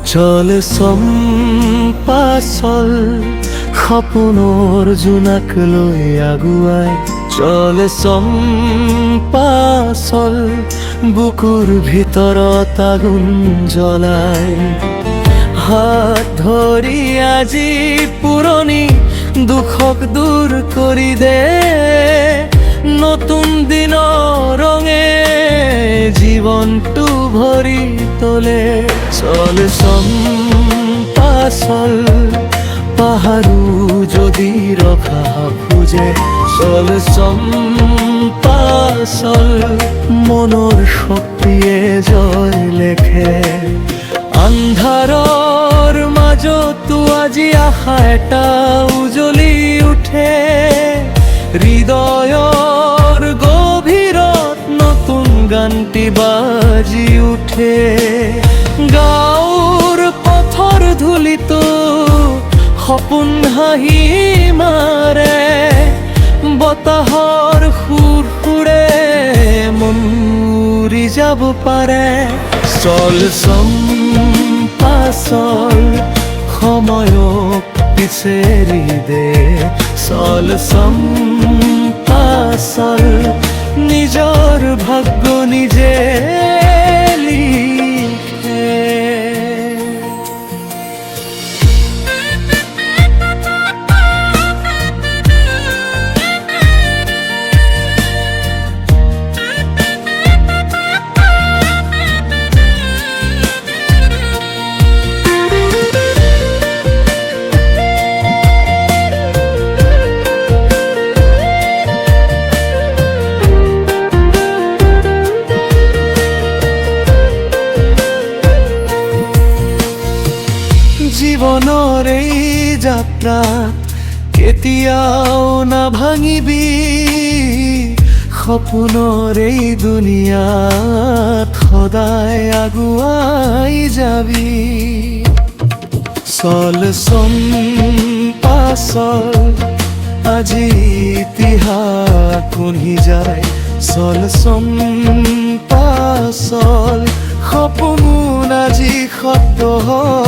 চলে চম্পাচল সপোনৰ জোনাক লৈ আগুৱাই চলে চম্পাচল বুকুৰ ভিতৰত আগুন জ্বলাই হাত ধৰি আজি পুৰণি দুখক দূৰ কৰি দে নতুন দিনৰ ৰঙে জীৱনটো ভৰি তোলে চলে চম্পাচল পাহাৰো যদি ৰখা খোজে চলে চম্পাচল মনৰ শক্তিয়ে জয় লেখে আন্ধাৰৰ মাজতো আজি আশা এটা উজ্বলি উঠে হৃদয়ৰ গভীৰত নতুন গানটি বাজি উঠে গাঁৱৰ পথৰ ধূলিতো সপোন হাঁহি মাৰে বতাহৰ সুৰে মন উৰি যাব পাৰে চল চম্পাচল সময়ক পিছেৰি দে চল চম্পাচল নিজৰ ভাগ্য নিজে লিখে জীৱনৰ এই যাত্ৰাত কেতিয়াও নাভাঙিবি সপোনৰ এই দুনিয়াত সদায় আগুৱাই যাবি চল চম্পাচল আজি ইতিহাস শুনি যায় চল চম্পাচল সপোন আজি সত্য হয়